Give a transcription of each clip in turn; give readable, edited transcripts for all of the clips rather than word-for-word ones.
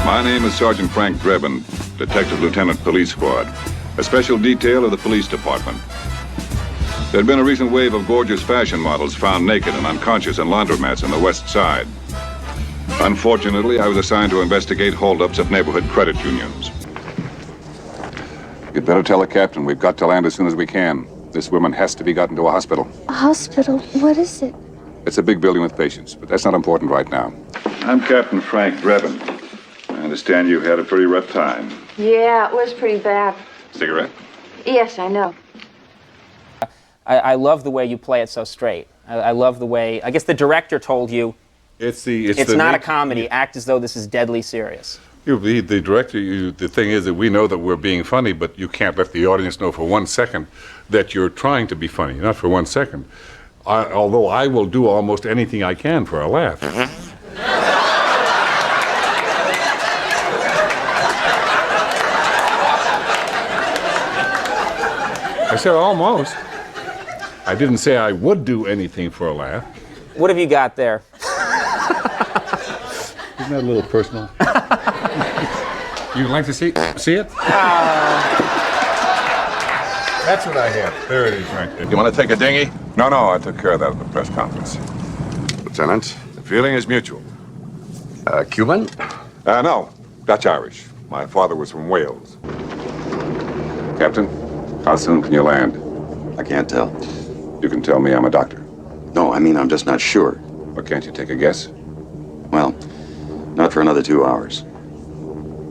My name is Sergeant Frank Drebin, Detective Lieutenant Police Squad, a special detail of the police department. There had been a recent wave of gorgeous fashion models found naked and unconscious in laundromats in the West Side. Unfortunately, I was assigned to investigate holdups at neighborhood credit unions. You'd better tell the captain we've got to land as soon as we can. This woman has to be gotten to a hospital. A hospital? What is it? It's a big building with patients, but that's not important right now. I'm Captain Frank Drebin. I understand you had a pretty rough time. Yeah, it was pretty bad. Cigarette? Yes, I know. I love the way you play it so straight. I love the way, I guess the director told you, it's not a comedy, act as though this is deadly serious. The director, the thing is that we know that we're being funny, but you can't let the audience know for 1 second that you're trying to be funny, not for 1 second. Although I will do almost anything I can for a laugh. I said almost. I didn't say I would do anything for a laugh. What have you got there? Isn't that a little personal? You'd like to see it? That's what I have. There it is right there. You want to take a dinghy? No, I took care of that at the press conference. Lieutenant? The feeling is mutual. Cuban? No, Dutch-Irish. My father was from Wales. Captain, how soon can you land? I can't tell. You can tell me I'm a doctor. No, I mean, I'm just not sure. Or can't you take a guess? Well, not for another 2 hours.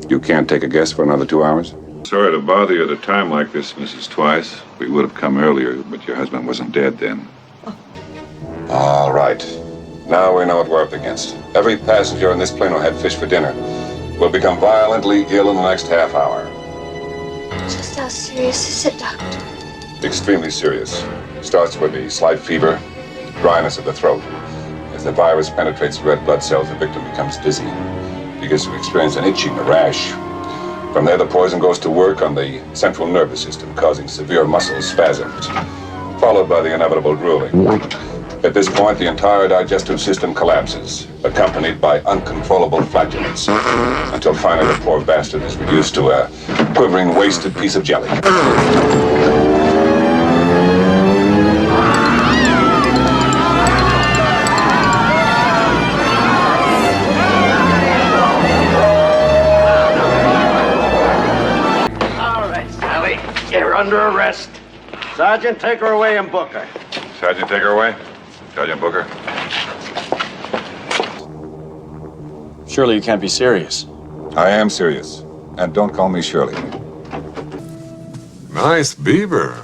You can't take a guess for another 2 hours? Sorry to bother you at a time like this, Mrs. Twice. We would have come earlier, but your husband wasn't dead then. All right. Now we know what we're up against. Every passenger in this plane who had fish for dinner will become violently ill in the next half hour. Just how serious is it, Doctor? Extremely serious. Starts with a slight fever, dryness of the throat. As the virus penetrates the red blood cells, the victim becomes dizzy. Begins to experience an itching, a rash. From there, the poison goes to work on the central nervous system, causing severe muscle spasms, followed by the inevitable drooling. At this point, the entire digestive system collapses, accompanied by uncontrollable flatulence, until finally the poor bastard is reduced to a quivering, wasted piece of jelly. You're under arrest. Sergeant, take her away and book her. Sergeant, take her away. Sergeant Booker. Surely you can't be serious. I am serious. And don't call me Shirley. Nice beaver.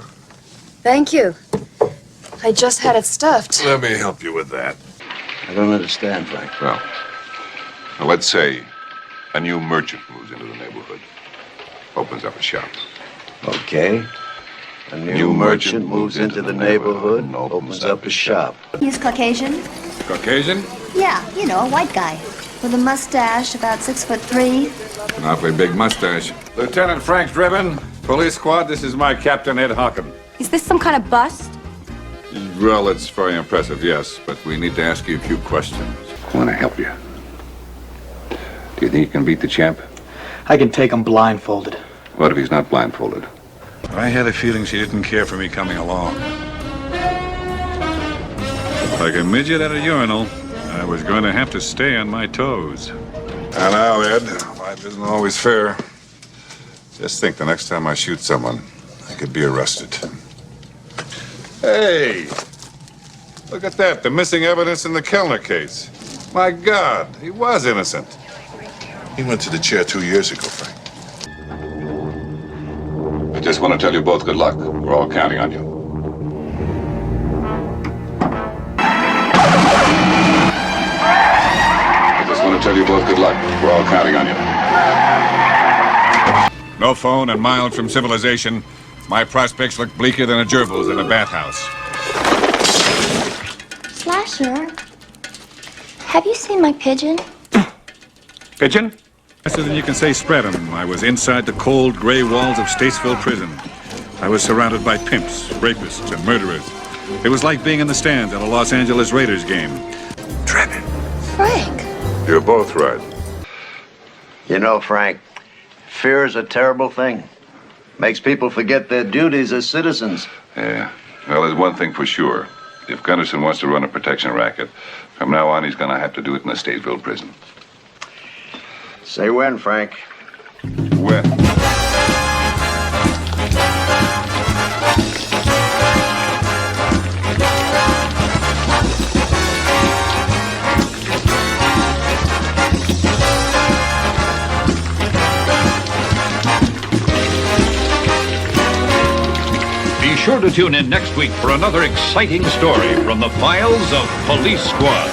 Thank you. I just had it stuffed. Let me help you with that. I don't understand, Frank. Well, let's say a new merchant moves into the neighborhood, opens up a shop. Okay. A new merchant moves into the neighborhood and opens up a shop. He's Caucasian? Caucasian? Yeah, you know, a white guy. With a mustache, about 6'3". An awfully big mustache. Lieutenant Frank Drebin, Police Squad, this is my Captain Ed Hockin. Is this some kind of bust? Well, it's very impressive, yes, but we need to ask you a few questions. I want to help you. Do you think you can beat the champ? I can take him blindfolded. What if he's not blindfolded? I had a feeling she didn't care for me coming along. Like a midget at a urinal, I was going to have to stay on my toes. And now, Ed, life isn't always fair. Just think the next time I shoot someone, I could be arrested. Hey! Look at that, the missing evidence in the Kellner case. My God, he was innocent. He went to the chair 2 years ago, Frank. I just want to tell you both good luck. We're all counting on you. I just want to tell you both good luck. We're all counting on you. No phone and miles from civilization. My prospects look bleaker than a gerbil's in a bathhouse. Slasher, have you seen my pigeon? Pigeon? Faster than you can say spread 'em. I was inside the cold, gray walls of Statesville Prison. I was surrounded by pimps, rapists, and murderers. It was like being in the stands at a Los Angeles Raiders game. Drebin. Frank. You're both right. You know, Frank, fear is a terrible thing. Makes people forget their duties as citizens. Yeah. Well, there's one thing for sure. If Gunderson wants to run a protection racket, from now on he's going to have to do it in a Stateville prison. Say when, Frank. When? Be sure to tune in next week for another exciting story from the files of Police Squad.